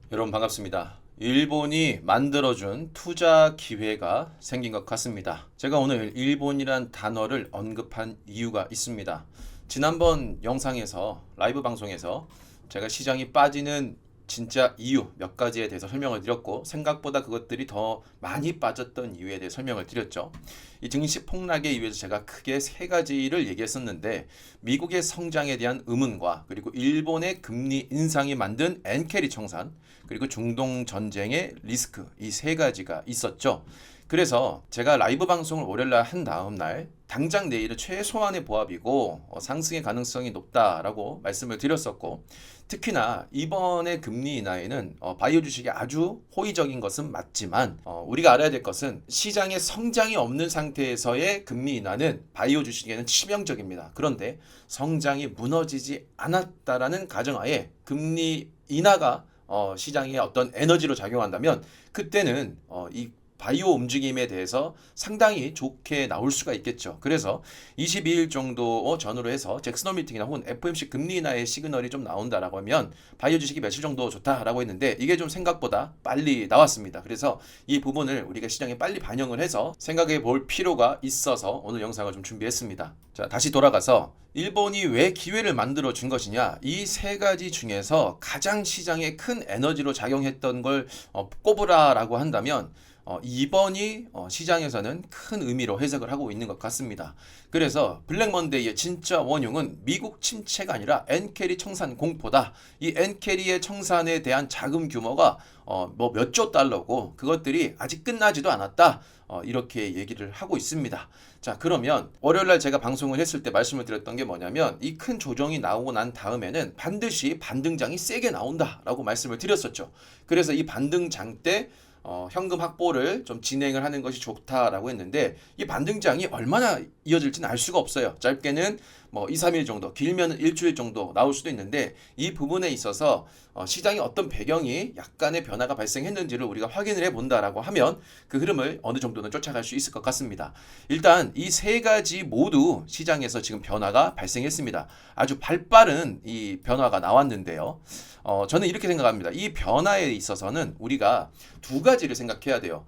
여러분 반갑습니다. 일본이 만들어준 투자 기회가 생긴 것 같습니다. 제가 오늘 일본이란 단어를 언급한 이유가 있습니다. 지난번 영상에서 라이브 방송에서 제가 시장이 빠지는 진짜 이유 몇 가지에 대해서 설명을 드렸고 생각보다 그것들이 더 많이 빠졌던 이유에 대해 설명을 드렸죠. 이 증시 폭락의 이유에서 제가 크게 세 가지를 얘기했었는데 미국의 성장에 대한 의문과 그리고 일본의 금리 인상이 만든 엔캐리 청산 그리고 중동 전쟁의 리스크 이 세 가지가 있었죠. 그래서 제가 라이브 방송을 월요일날 한 다음 날 당장 내일은 최소한의 보합이고 상승의 가능성이 높다라고 말씀을 드렸었고 특히나 이번에 금리 인하에는 바이오 주식이 아주 호의적인 것은 맞지만 우리가 알아야 될 것은 시장에 성장이 없는 상태에서의 금리 인하는 바이오 주식에는 치명적입니다. 그런데 성장이 무너지지 않았다라는 가정하에 금리 인하가 시장에 어떤 에너지로 작용한다면 그때는 이 바이오 움직임에 대해서 상당히 좋게 나올 수가 있겠죠. 그래서 22일 정도 전후로 해서 잭슨홀 미팅이나 혹은 FOMC 금리 인하의 시그널이 좀 나온다라고 하면 바이오 주식이 며칠 정도 좋다라고 했는데 이게 좀 생각보다 빨리 나왔습니다. 그래서 이 부분을 우리가 시장에 빨리 반영을 해서 생각해 볼 필요가 있어서 오늘 영상을 좀 준비했습니다. 자, 다시 돌아가서 일본이 왜 기회를 만들어 준 것이냐 이 세 가지 중에서 가장 시장에 큰 에너지로 작용했던 걸 꼽으라라고 한다면 이번이 시장에서는 큰 의미로 해석을 하고 있는 것 같습니다. 그래서 블랙먼데이의 진짜 원흉은 미국 침체가 아니라 엔캐리 청산 공포다. 이 엔캐리의 청산에 대한 자금 규모가 뭐 몇 조 달러고 그것들이 아직 끝나지도 않았다. 이렇게 얘기를 하고 있습니다. 자, 그러면 월요일날 제가 방송을 했을 때 말씀을 드렸던 게 뭐냐면 이 큰 조정이 나오고 난 다음에는 반드시 반등장이 세게 나온다라고 말씀을 드렸었죠. 그래서 이 반등장 때 현금 확보를 좀 진행을 하는 것이 좋다라고 했는데 이 반등장이 얼마나 이어질지는 알 수가 없어요. 짧게는 뭐 2, 3일 정도, 길면 일주일 정도 나올 수도 있는데 이 부분에 있어서 시장의 어떤 배경이 약간의 변화가 발생했는지를 우리가 확인을 해본다라고 하면 그 흐름을 어느 정도는 쫓아갈 수 있을 것 같습니다. 일단 이 세 가지 모두 시장에서 지금 변화가 발생했습니다. 아주 발빠른 이 변화가 나왔는데요. 저는 이렇게 생각합니다. 이 변화에 있어서는 우리가 두 가지를 생각해야 돼요.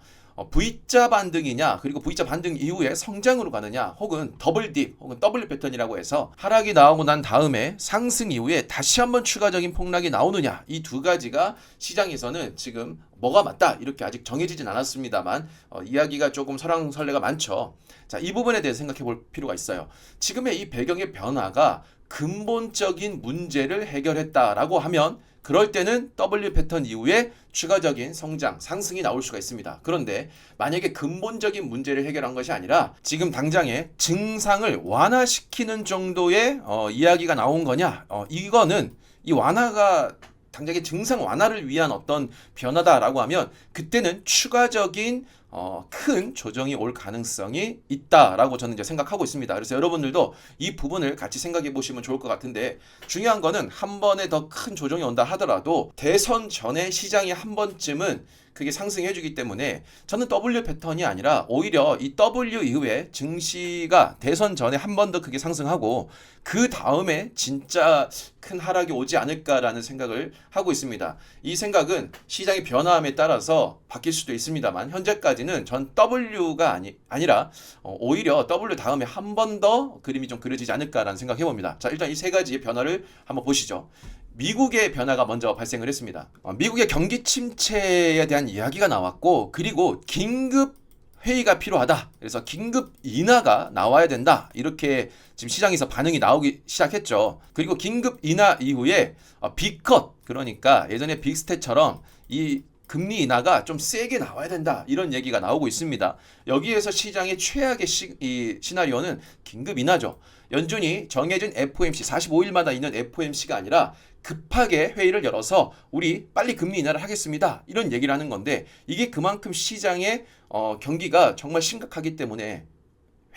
V자 반등이냐 그리고 V자 반등 이후에 성장으로 가느냐 혹은 더블 딥 혹은 W 패턴이라고 해서 하락이 나오고 난 다음에 상승 이후에 다시 한번 추가적인 폭락이 나오느냐 이 두 가지가 시장에서는 지금 뭐가 맞다 이렇게 아직 정해지진 않았습니다만 이야기가 조금 설왕설래가 많죠. 자, 이 부분에 대해서 생각해 볼 필요가 있어요. 지금의 이 배경의 변화가 근본적인 문제를 해결했다라고 하면 그럴 때는 W 패턴 이후에 추가적인 성장, 상승이 나올 수가 있습니다. 그런데 만약에 근본적인 문제를 해결한 것이 아니라 지금 당장에 증상을 완화시키는 정도의 이야기가 나온 거냐? 이거는 이 완화가 당장의 증상 완화를 위한 어떤 변화다라고 하면 그때는 추가적인 큰 조정이 올 가능성이 있다라고 저는 이제 생각하고 있습니다. 그래서 여러분들도 이 부분을 같이 생각해 보시면 좋을 것 같은데 중요한 거는 한 번에 더 큰 조정이 온다 하더라도 대선 전에 시장이 한 번쯤은 그게 상승해 주기 때문에 저는 W 패턴이 아니라 오히려 이 W 이후에 증시가 대선 전에 한 번 더 크게 상승하고 그 다음에 진짜 큰 하락이 오지 않을까라는 생각을 하고 있습니다. 이 생각은 시장의 변화함에 따라서 바뀔 수도 있습니다만 현재까지는 전 W가 아니라 오히려 W 다음에 한 번 더 그림이 좀 그려지지 않을까라는 생각해 봅니다. 자, 일단 이 세 가지의 변화를 한번 보시죠. 미국의 변화가 먼저 발생을 했습니다. 미국의 경기 침체에 대한 이야기가 나왔고 그리고 긴급 회의가 필요하다. 그래서 긴급 인하가 나와야 된다. 이렇게 지금 시장에서 반응이 나오기 시작했죠. 그리고 긴급 인하 이후에 빅컷 그러니까 예전에 빅스탯처럼 이 금리 인하가 좀 세게 나와야 된다. 이런 얘기가 나오고 있습니다. 여기에서 시장의 최악의 시나리오는 긴급 인하죠. 연준이 정해진 FOMC 45일마다 있는 FOMC가 아니라 급하게 회의를 열어서 우리 빨리 금리 인하를 하겠습니다. 이런 얘기를 하는 건데 이게 그만큼 시장의 경기가 정말 심각하기 때문에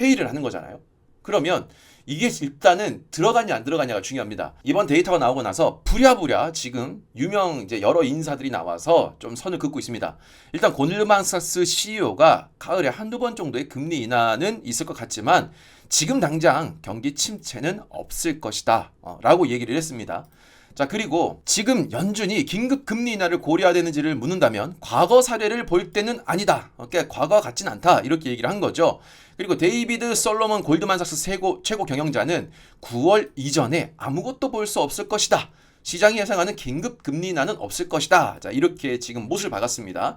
회의를 하는 거잖아요. 그러면 이게 일단은 들어가냐 안 들어가냐가 중요합니다. 이번 데이터가 나오고 나서 부랴부랴 지금 유명 이제 여러 인사들이 나와서 좀 선을 긋고 있습니다. 일단 골드만삭스 CEO가 가을에 한두 번 정도의 금리 인하는 있을 것 같지만 지금 당장 경기 침체는 없을 것이다 라고 얘기를 했습니다. 자, 그리고 지금 연준이 긴급 금리 인하를 고려해야 되는지를 묻는다면 과거 사례를 볼 때는 아니다. 그러니까 과거와 같진 않다. 이렇게 얘기를 한 거죠. 그리고 데이비드 솔로몬 골드만삭스 최고 경영자는 9월 이전에 아무것도 볼 수 없을 것이다. 시장이 예상하는 긴급 금리 인하는 없을 것이다. 자, 이렇게 지금 못을 박았습니다.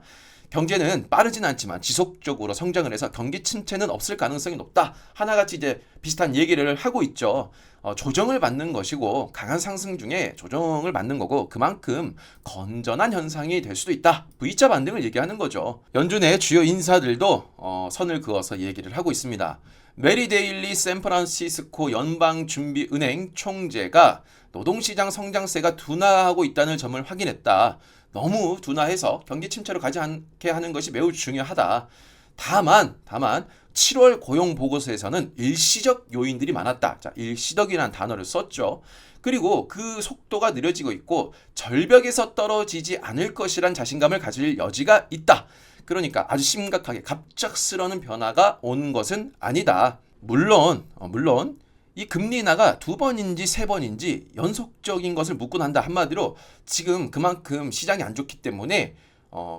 경제는 빠르진 않지만 지속적으로 성장을 해서 경기 침체는 없을 가능성이 높다. 하나같이 이제 비슷한 얘기를 하고 있죠. 조정을 받는 것이고 강한 상승 중에 조정을 받는 거고 그만큼 건전한 현상이 될 수도 있다. V자 반등을 얘기하는 거죠. 연준의 주요 인사들도 선을 그어서 얘기를 하고 있습니다. 메리 데일리 샌프란시스코 연방준비은행 총재가 노동시장 성장세가 둔화하고 있다는 점을 확인했다. 너무 둔화해서 경기 침체로 가지 않게 하는 것이 매우 중요하다. 다만 7월 고용 보고서에서는 일시적 요인들이 많았다. 자, 일시적이라는 단어를 썼죠. 그리고 그 속도가 느려지고 있고 절벽에서 떨어지지 않을 것이란 자신감을 가질 여지가 있다. 그러니까 아주 심각하게 갑작스러운 변화가 온 것은 아니다. 물론 이 금리 인하가 2번인지 3번인지 연속적인 것을 묻고 난다. 한마디로 지금 그만큼 시장이 안 좋기 때문에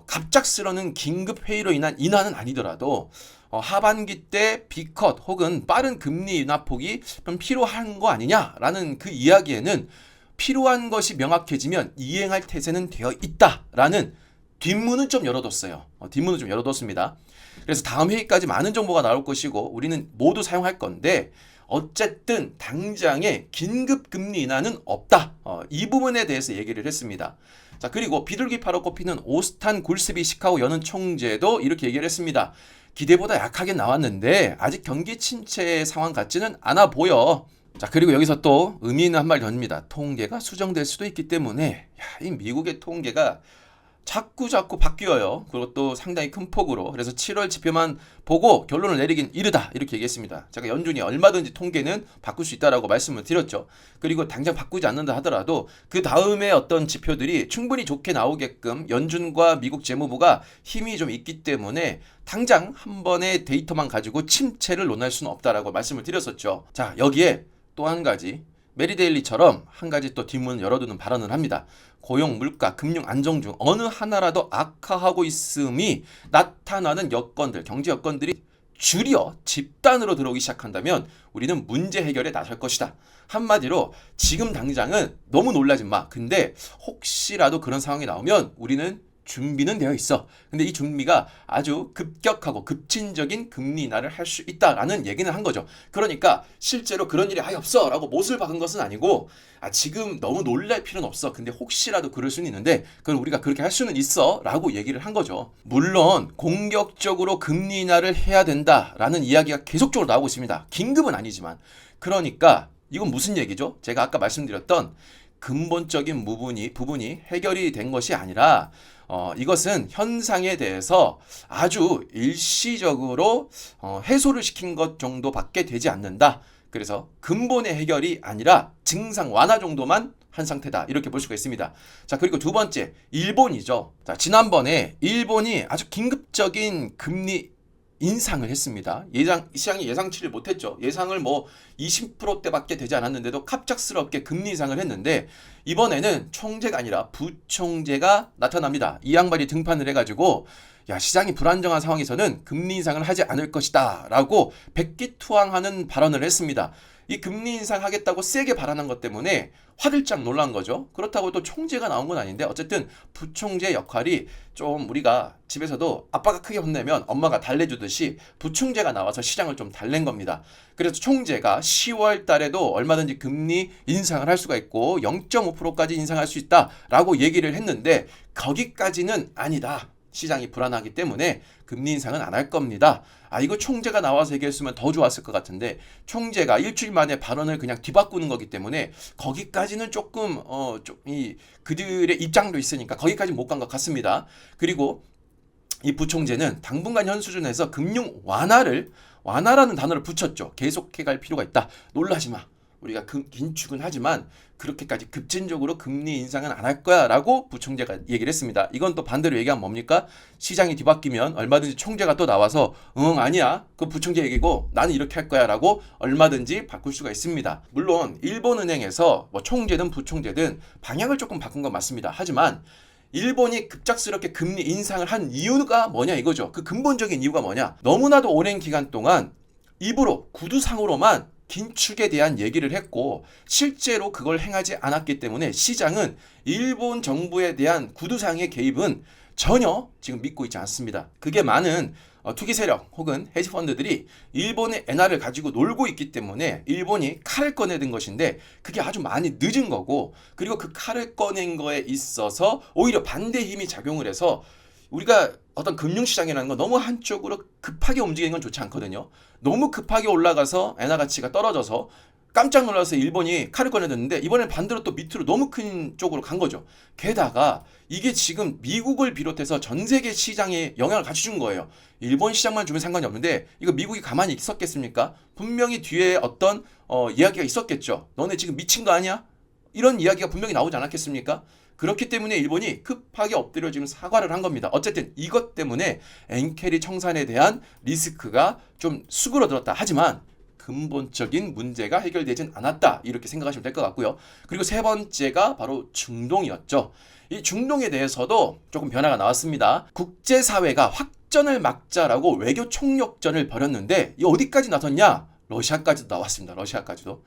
갑작스러운 긴급 회의로 인한 인하는 아니더라도 하반기 때 B컷 혹은 빠른 금리 인하 폭이 좀 필요한 거 아니냐라는 그 이야기에는 필요한 것이 명확해지면 이행할 태세는 되어 있다라는 뒷문은 좀 열어뒀어요. 뒷문은 좀 열어뒀습니다. 그래서 다음 회의까지 많은 정보가 나올 것이고 우리는 모두 사용할 건데 어쨌든 당장에 긴급 금리 인하는 없다. 이 부분에 대해서 얘기를 했습니다. 자, 그리고 비둘기파로 꼽히는 오스탄 굴스비 시카고 연은 총재도 이렇게 얘기를 했습니다. 기대보다 약하게 나왔는데 아직 경기 침체 상황 같지는 않아 보여. 자, 그리고 여기서 또 의미 있는 한 말 던집니다. 통계가 수정될 수도 있기 때문에 이 미국의 통계가 자꾸 바뀌어요. 그것도 상당히 큰 폭으로. 그래서 7월 지표만 보고 결론을 내리긴 이르다. 이렇게 얘기했습니다. 제가 연준이 얼마든지 통계는 바꿀 수 있다라고 말씀을 드렸죠. 그리고 당장 바꾸지 않는다 하더라도 그 다음에 어떤 지표들이 충분히 좋게 나오게끔 연준과 미국 재무부가 힘이 좀 있기 때문에 당장 한 번의 데이터만 가지고 침체를 논할 수는 없다라고 말씀을 드렸었죠. 자, 여기에 또 한 가지 메리 데일리처럼 한 가지 또 뒷문을 열어두는 발언을 합니다. 고용, 물가, 금융 안정 중 어느 하나라도 악화하고 있음이 나타나는 여건들, 경제 여건들이 줄여 집단으로 들어오기 시작한다면 우리는 문제 해결에 나설 것이다. 한마디로 지금 당장은 너무 놀라지 마. 근데 혹시라도 그런 상황이 나오면 우리는 준비는 되어 있어. 근데 이 준비가 아주 급격하고 급진적인 금리 인하를 할 수 있다라는 얘기는 한 거죠. 그러니까 실제로 그런 일이 아예 없어 라고 못을 박은 것은 아니고 지금 너무 놀랄 필요는 없어. 근데 혹시라도 그럴 수는 있는데 그걸 우리가 그렇게 할 수는 있어 라고 얘기를 한 거죠. 물론 공격적으로 금리 인하를 해야 된다라는 이야기가 계속적으로 나오고 있습니다. 긴급은 아니지만. 그러니까 이건 무슨 얘기죠? 제가 아까 말씀드렸던 근본적인 부분이 해결이 된 것이 아니라 이것은 현상에 대해서 아주 일시적으로 해소를 시킨 것 정도밖에 되지 않는다. 그래서 근본의 해결이 아니라 증상 완화 정도만 한 상태다. 이렇게 볼 수가 있습니다. 자, 그리고 두 번째, 일본이죠. 자, 지난번에 일본이 아주 긴급적인 금리 인상을 했습니다. 시장이 예상치를 못했죠. 예상을 20%대밖에 되지 않았는데도 갑작스럽게 금리 인상을 했는데 이번에는 총재가 아니라 부총재가 나타납니다. 이 양반이 등판을 해가지고 시장이 불안정한 상황에서는 금리 인상을 하지 않을 것이다 라고 백기투항하는 발언을 했습니다. 이 금리 인상하겠다고 세게 발언한 것 때문에 화들짝 놀란 거죠. 그렇다고 또 총재가 나온 건 아닌데 어쨌든 부총재 역할이 좀 우리가 집에서도 아빠가 크게 혼내면 엄마가 달래주듯이 부총재가 나와서 시장을 좀 달랜 겁니다. 그래서 총재가 10월 달에도 얼마든지 금리 인상을 할 수가 있고 0.5%까지 인상할 수 있다라고 얘기를 했는데 거기까지는 아니다. 시장이 불안하기 때문에 금리 인상은 안 할 겁니다. 이거 총재가 나와서 얘기했으면 더 좋았을 것 같은데 총재가 일주일 만에 발언을 그냥 뒤바꾸는 거기 때문에 거기까지는 조금 그들의 입장도 있으니까 거기까지 못 간 것 같습니다. 그리고 이 부총재는 당분간 현 수준에서 금융 완화라는 단어를 붙였죠. 계속해 갈 필요가 있다. 놀라지 마. 우리가 긴축은 하지만 그렇게까지 급진적으로 금리 인상은 안 할 거야 라고 부총재가 얘기를 했습니다. 이건 또 반대로 얘기하면 뭡니까? 시장이 뒤바뀌면 얼마든지 총재가 또 나와서 아니야 그 부총재 얘기고 나는 이렇게 할 거야 라고 얼마든지 바꿀 수가 있습니다. 물론 일본은행에서 뭐 총재든 부총재든 방향을 조금 바꾼 건 맞습니다. 하지만 일본이 급작스럽게 금리 인상을 한 이유가 뭐냐 이거죠. 그 근본적인 이유가 뭐냐? 너무나도 오랜 기간 동안 입으로 구두상으로만 긴축에 대한 얘기를 했고 실제로 그걸 행하지 않았기 때문에 시장은 일본 정부에 대한 구두상의 개입은 전혀 지금 믿고 있지 않습니다. 그게 많은 투기 세력 혹은 헤지펀드들이 일본의 엔화를 가지고 놀고 있기 때문에 일본이 칼을 꺼내든 것인데 그게 아주 많이 늦은 거고, 그리고 그 칼을 꺼낸 거에 있어서 오히려 반대 힘이 작용을 해서 우리가 어떤 금융시장이라는 건 너무 한쪽으로 급하게 움직이는 건 좋지 않거든요. 너무 급하게 올라가서 엔화 가치가 떨어져서 깜짝 놀라서 일본이 칼을 꺼내줬는데 이번엔 반대로 또 밑으로 너무 큰 쪽으로 간 거죠. 게다가 이게 지금 미국을 비롯해서 전 세계 시장에 영향을 같이 준 거예요. 일본 시장만 주면 상관이 없는데 이거 미국이 가만히 있었겠습니까? 분명히 뒤에 어떤 이야기가 있었겠죠. 너네 지금 미친 거 아니야? 이런 이야기가 분명히 나오지 않았겠습니까? 그렇기 때문에 일본이 급하게 엎드려 지금 사과를 한 겁니다. 어쨌든 이것 때문에 엔캐리 청산에 대한 리스크가 좀 수그러들었다. 하지만 근본적인 문제가 해결되진 않았다. 이렇게 생각하시면 될 것 같고요. 그리고 세 번째가 바로 중동이었죠. 이 중동에 대해서도 조금 변화가 나왔습니다. 국제사회가 확전을 막자라고 외교 총력전을 벌였는데 이 어디까지 나섰냐? 러시아까지도 나왔습니다. 러시아까지도.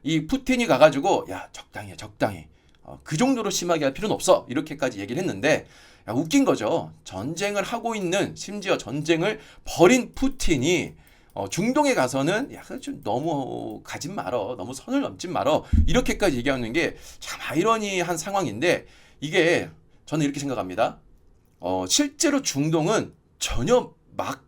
이 푸틴이 가가지고 야 적당히 해 적당히. 그 정도로 심하게 할 필요는 없어. 이렇게까지 얘기를 했는데 야, 웃긴 거죠. 전쟁을 하고 있는, 심지어 전쟁을 벌인 푸틴이 중동에 가서는 야, 좀 너무 가진 말어. 너무 선을 넘진 말어. 이렇게까지 얘기하는 게 참 아이러니한 상황인데 이게 저는 이렇게 생각합니다. 실제로 중동은 전혀 막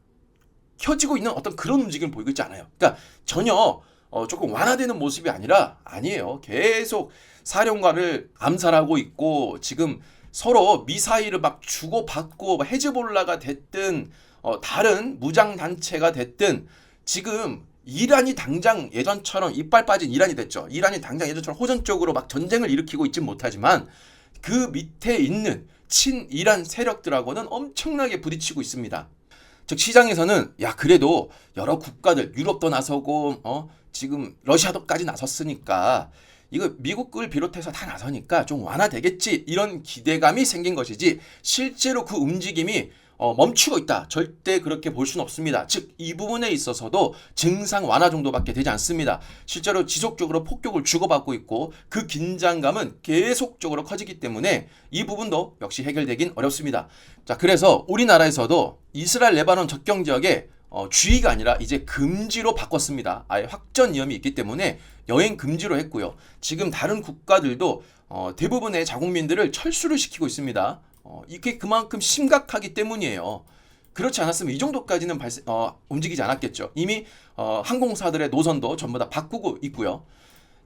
켜지고 있는 어떤 그런 움직임을 보이고 있지 않아요. 그러니까 전혀 조금 완화되는 모습이 아니에요. 계속 사령관을 암살하고 있고 지금 서로 미사일을 막 주고받고 헤즈볼라가 됐든 다른 무장단체가 됐든 지금 이란이 당장 예전처럼 이빨 빠진 이란이 됐죠. 이란이 당장 예전처럼 호전적으로 막 전쟁을 일으키고 있진 못하지만 그 밑에 있는 친이란 세력들하고는 엄청나게 부딪히고 있습니다. 즉 시장에서는 야 그래도 여러 국가들 유럽도 나서고 지금 러시아도까지 나섰으니까 이거 미국을 비롯해서 다 나서니까 좀 완화되겠지 이런 기대감이 생긴 것이지 실제로 그 움직임이 멈추고 있다. 절대 그렇게 볼 수는 없습니다. 즉 이 부분에 있어서도 증상 완화 정도밖에 되지 않습니다. 실제로 지속적으로 폭격을 주고받고 있고 그 긴장감은 계속적으로 커지기 때문에 이 부분도 역시 해결되긴 어렵습니다. 자, 그래서 우리나라에서도 이스라엘 레바논 접경 지역에 주의가 아니라 이제 금지로 바꿨습니다. 아예 확전 위험이 있기 때문에 여행 금지로 했고요. 지금 다른 국가들도 대부분의 자국민들을 철수를 시키고 있습니다. 이게 그만큼 심각하기 때문이에요. 그렇지 않았으면 이 정도까지는 움직이지 않았겠죠. 이미 항공사들의 노선도 전부 다 바꾸고 있고요.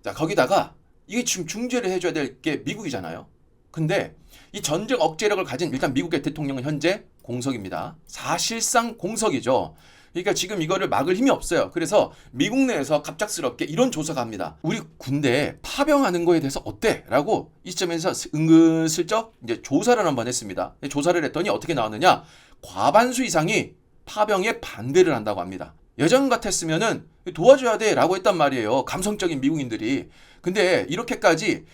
자, 거기다가 이게 지금 중재를 해줘야 될 게 미국이잖아요. 근데 이 전쟁 억제력을 가진 일단 미국의 대통령은 현재 공석입니다. 사실상 공석이죠. 그러니까 지금 이거를 막을 힘이 없어요. 그래서 미국 내에서 갑작스럽게 이런 조사가 합니다. 우리 군대 파병하는 거에 대해서 어때? 라고 이 시점에서 은근슬쩍 이제 조사를 한번 했습니다. 조사를 했더니 어떻게 나왔느냐? 과반수 이상이 파병에 반대를 한다고 합니다. 예전 같았으면은 도와줘야 돼 라고 했단 말이에요. 감성적인 미국인들이. 근데 이렇게까지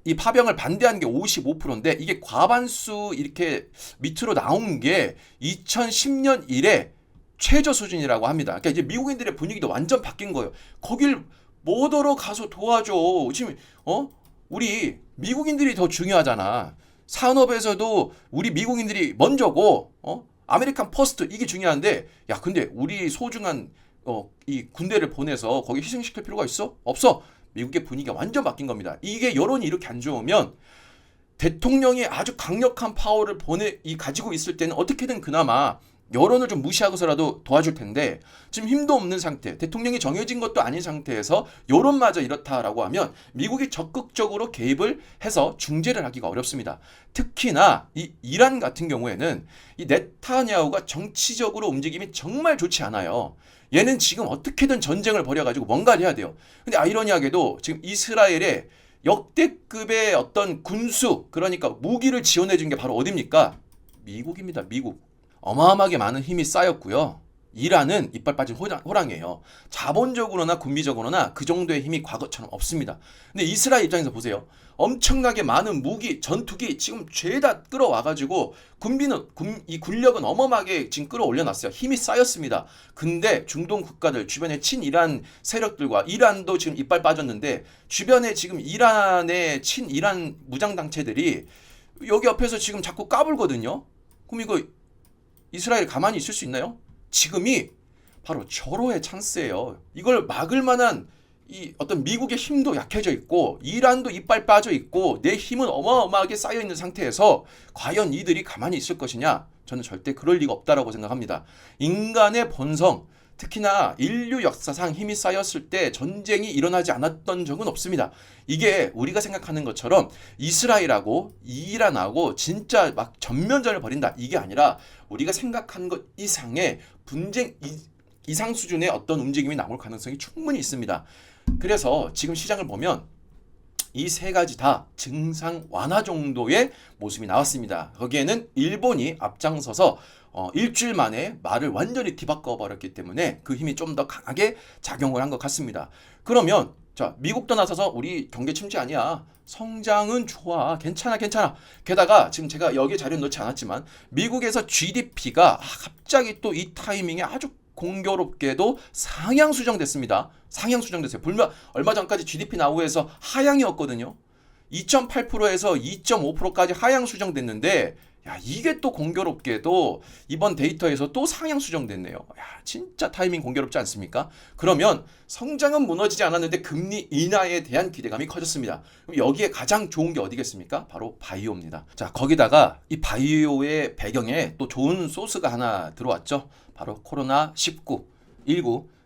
이 파병을 반대하는 게 55%인데 이게 과반수 이렇게 밑으로 나온 게 2010년 이래 최저 수준이라고 합니다. 그러니까 이제 미국인들의 분위기도 완전 바뀐 거예요. 거길 뭐더러 가서 도와줘. 지금 우리 미국인들이 더 중요하잖아. 산업에서도 우리 미국인들이 먼저고 아메리칸 퍼스트 이게 중요한데 야 근데 우리 소중한 이 군대를 보내서 거기 희생시킬 필요가 있어? 없어. 미국의 분위기가 완전 바뀐 겁니다. 이게 여론이 이렇게 안 좋으면 대통령이 아주 강력한 파워를 가지고 있을 때는 어떻게든 그나마 여론을 좀 무시하고서라도 도와줄 텐데 지금 힘도 없는 상태, 대통령이 정해진 것도 아닌 상태에서 여론마저 이렇다라고 하면 미국이 적극적으로 개입을 해서 중재를 하기가 어렵습니다. 특히나 이 이란 같은 경우에는 이 네타냐후가 정치적으로 움직임이 정말 좋지 않아요. 얘는 지금 어떻게든 전쟁을 벌여가지고 뭔가를 해야 돼요. 근데 아이러니하게도 지금 이스라엘에 역대급의 어떤 군수, 그러니까 무기를 지원해 준 게 바로 어디입니까? 미국입니다. 미국. 어마어마하게 많은 힘이 쌓였고요. 이란은 이빨 빠진 호랑이에요. 자본적으로나 군비적으로나 그 정도의 힘이 과거처럼 없습니다. 근데 이스라엘 입장에서 보세요. 엄청나게 많은 무기, 전투기 지금 죄다 끌어와가지고 이 군력은 어마어마하게 지금 끌어올려놨어요. 힘이 쌓였습니다. 근데 중동 국가들 주변에 친이란 세력들과 이란도 지금 이빨 빠졌는데 주변에 지금 이란의 친이란 무장단체들이 여기 옆에서 지금 자꾸 까불거든요. 그럼 이거 이스라엘 가만히 있을 수 있나요? 지금이 바로 절호의 찬스예요. 이걸 막을 만한 이 어떤 미국의 힘도 약해져 있고 이란도 이빨 빠져 있고 내 힘은 어마어마하게 쌓여 있는 상태에서 과연 이들이 가만히 있을 것이냐? 저는 절대 그럴 리가 없다라고 생각합니다. 인간의 본성, 특히나 인류 역사상 힘이 쌓였을 때 전쟁이 일어나지 않았던 적은 없습니다. 이게 우리가 생각하는 것처럼 이스라엘하고 이란하고 진짜 막 전면전을 벌인다, 이게 아니라 우리가 생각하는 것 이상의 분쟁 이상 수준의 어떤 움직임이 나올 가능성이 충분히 있습니다. 그래서 지금 시장을 보면 이 세 가지 다 증상 완화 정도의 모습이 나왔습니다. 거기에는 일본이 앞장서서 일주일 만에 말을 완전히 뒤바꿔 버렸기 때문에 그 힘이 좀 더 강하게 작용을 한 것 같습니다. 그러면 자, 미국도 나서서 우리 경제 침체 아니야, 성장은 좋아, 괜찮아 괜찮아. 게다가 지금 제가 여기 자료 넣지 않았지만 미국에서 GDP가 갑자기 또 이 타이밍에 아주 공교롭게도 상향 수정됐습니다. 상향 수정됐어요. 얼마 전까지 GDP 나오에서 하향이었거든요. 2.8%에서 2.5%까지 하향 수정됐는데, 야, 이게 또 공교롭게도 이번 데이터에서 또 상향 수정됐네요. 야, 진짜 타이밍 공교롭지 않습니까? 그러면 성장은 무너지지 않았는데 금리 인하에 대한 기대감이 커졌습니다. 그럼 여기에 가장 좋은 게 어디겠습니까? 바로 바이오입니다. 자, 거기다가 이 바이오의 배경에 또 좋은 소스가 하나 들어왔죠. 바로 코로나19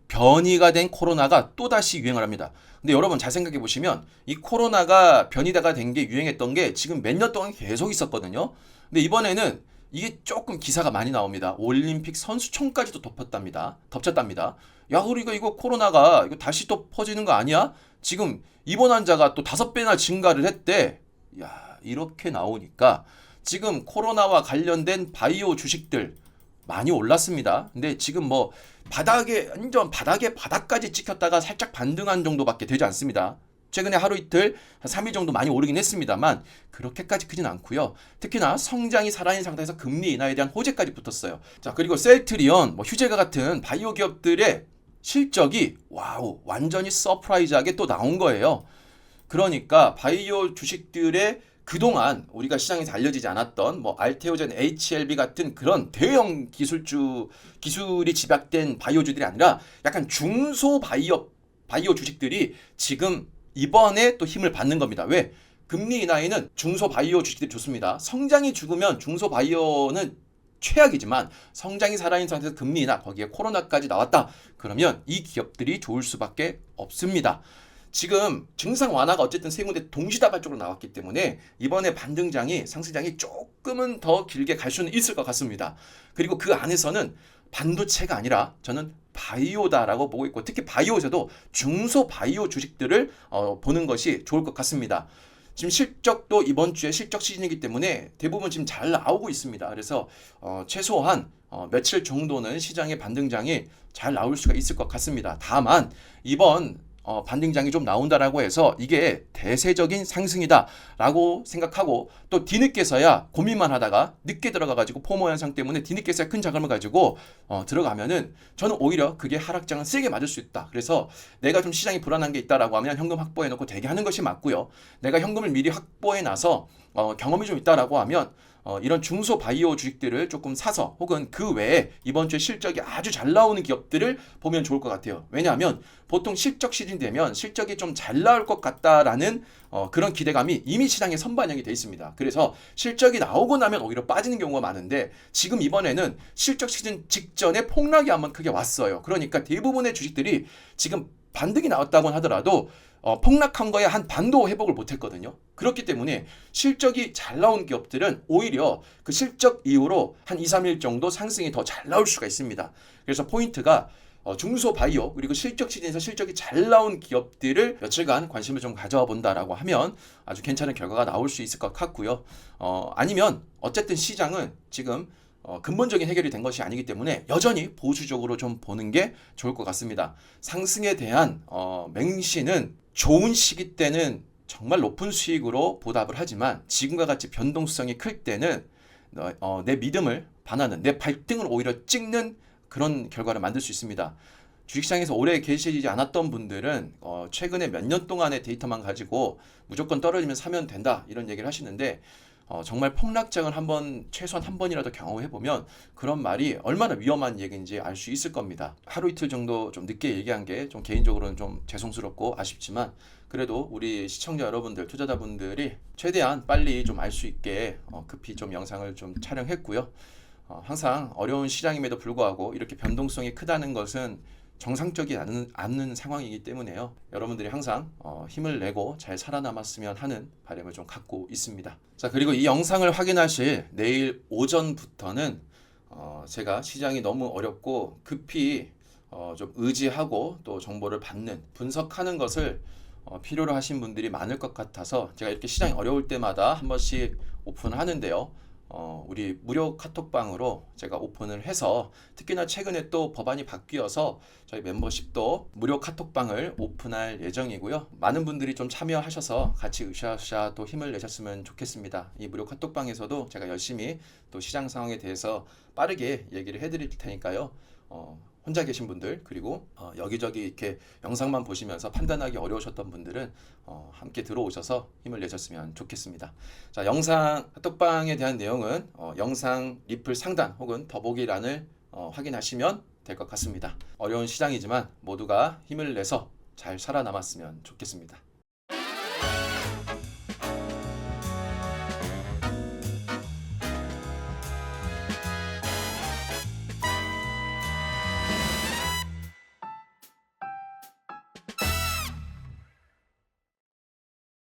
변이가 된 코로나가 또다시 유행을 합니다. 근데 여러분 잘 생각해 보시면 이 코로나가 변이가 된 게 유행했던 게 지금 몇 년 동안 계속 있었거든요. 근데 이번에는 이게 조금 기사가 많이 나옵니다. 올림픽 선수촌까지도 덮쳤답니다. 야, 우리가 이거 코로나가 이거 다시 또 퍼지는 거 아니야? 지금 입원 환자가 또 5배나 증가를 했대. 야, 이렇게 나오니까 지금 코로나와 관련된 바이오 주식들 많이 올랐습니다. 근데 지금 뭐 완전 바닥까지 찍혔다가 살짝 반등한 정도밖에 되지 않습니다. 최근에 하루 이틀, 한 3일 정도 많이 오르긴 했습니다만 그렇게까지 크진 않고요. 특히나 성장이 살아있는 상태에서 금리 인하에 대한 호재까지 붙었어요. 자, 그리고 셀트리온, 휴재가 같은 바이오 기업들의 실적이 완전히 서프라이즈하게 또 나온 거예요. 그러니까 바이오 주식들의 그동안 우리가 시장에서 알려지지 않았던 알테오젠, HLB 같은 그런 대형 기술이 집약된 바이오주들이 아니라 약간 중소 바이오 주식들이 지금 이번에 또 힘을 받는 겁니다. 왜? 금리 인하에는 중소 바이오 주식들이 좋습니다. 성장이 죽으면 중소 바이오는 최악이지만 성장이 살아있는 상태에서 금리 인하, 거기에 코로나까지 나왔다. 그러면 이 기업들이 좋을 수밖에 없습니다. 지금 증상 완화가 어쨌든 세 군데 동시다발적으로 나왔기 때문에 이번에 상승장이 조금은 더 길게 갈 수는 있을 것 같습니다. 그리고 그 안에서는 반도체가 아니라 저는 바이오다라고 보고 있고, 특히 바이오에서도 중소 바이오 주식들을 보는 것이 좋을 것 같습니다. 지금 실적도 이번 주에 실적 시즌이기 때문에 대부분 지금 잘 나오고 있습니다. 그래서 최소한 며칠 정도는 시장의 반등장이 잘 나올 수가 있을 것 같습니다. 다만 이번 반등장이 좀 나온다라고 해서 이게 대세적인 상승이다라고 생각하고 또 뒤늦게서야 고민만 하다가 늦게 들어가가지고 포모 현상 때문에 뒤늦게서야 큰 자금을 가지고 들어가면은 저는 오히려 그게 하락장은 세게 맞을 수 있다. 그래서 내가 좀 시장이 불안한 게 있다라고 하면 현금 확보해놓고 대기하는 것이 맞고요. 내가 현금을 미리 확보해놔서 경험이 좀 있다라고 하면 이런 중소 바이오 주식들을 조금 사서 혹은 그 외에 이번 주에 실적이 아주 잘 나오는 기업들을 보면 좋을 것 같아요. 왜냐하면 보통 실적 시즌 되면 실적이 좀 잘 나올 것 같다라는 그런 기대감이 이미 시장에 선반영이 돼 있습니다. 그래서 실적이 나오고 나면 오히려 빠지는 경우가 많은데 지금 이번에는 실적 시즌 직전에 폭락이 한번 크게 왔어요. 그러니까 대부분의 주식들이 지금 반등이 나왔다고 하더라도 폭락한 거에 한 반도 회복을 못했거든요. 그렇기 때문에 실적이 잘 나온 기업들은 오히려 그 실적 이후로 한 2, 3일 정도 상승이 더 잘 나올 수가 있습니다. 그래서 포인트가 중소 바이오 그리고 실적 시즌에서 실적이 잘 나온 기업들을 며칠간 관심을 좀 가져와 본다라고 하면 아주 괜찮은 결과가 나올 수 있을 것 같고요. 아니면 어쨌든 시장은 지금 근본적인 해결이 된 것이 아니기 때문에 여전히 보수적으로 좀 보는 게 좋을 것 같습니다. 상승에 대한 맹신은 좋은 시기 때는 정말 높은 수익으로 보답을 하지만 지금과 같이 변동성이 클 때는 내 믿음을 반하는 내 발등을 오히려 찍는 그런 결과를 만들 수 있습니다. 주식시장에서 오래 계시지 않았던 분들은 최근에 몇 년 동안의 데이터만 가지고 무조건 떨어지면 사면 된다 이런 얘기를 하시는데 정말 폭락장을 최소한 한 번이라도 경험해 보면 그런 말이 얼마나 위험한 얘기인지 알 수 있을 겁니다. 하루 이틀 정도 좀 늦게 얘기한 게 좀 개인적으로는 좀 죄송스럽고 아쉽지만 그래도 우리 시청자 여러분들, 투자자분들이 최대한 빨리 좀 알 수 있게 급히 좀 영상을 좀 촬영했고요. 항상 어려운 시장임에도 불구하고 이렇게 변동성이 크다는 것은 정상적이 않는 상황이기 때문에요. 여러분들이 항상 힘을 내고 잘 살아남았으면 하는 바람을 좀 갖고 있습니다. 자, 그리고 이 영상을 확인하실 내일 오전부터는 제가 시장이 너무 어렵고 급히 좀 의지하고 또 정보를 받는 분석하는 것을 필요로 하신 분들이 많을 것 같아서 제가 이렇게 시장이 어려울 때마다 한 번씩 오픈하는데요. 우리 무료 카톡방으로 제가 오픈을 해서 특히나 최근에 또 법안이 바뀌어서 저희 멤버십도 무료 카톡방을 오픈할 예정이고요. 많은 분들이 좀 참여하셔서 같이 으쌰으쌰 또 힘을 내셨으면 좋겠습니다. 이 무료 카톡방에서도 제가 열심히 또 시장 상황에 대해서 빠르게 얘기를 해드릴 테니까요. 혼자 계신 분들 그리고 여기저기 이렇게 영상만 보시면서 판단하기 어려우셨던 분들은 함께 들어오셔서 힘을 내셨으면 좋겠습니다. 자, 영상 카톡방에 대한 내용은 영상 리플 상단 혹은 더보기란을 확인하시면 될 것 같습니다. 어려운 시장이지만 모두가 힘을 내서 잘 살아남았으면 좋겠습니다.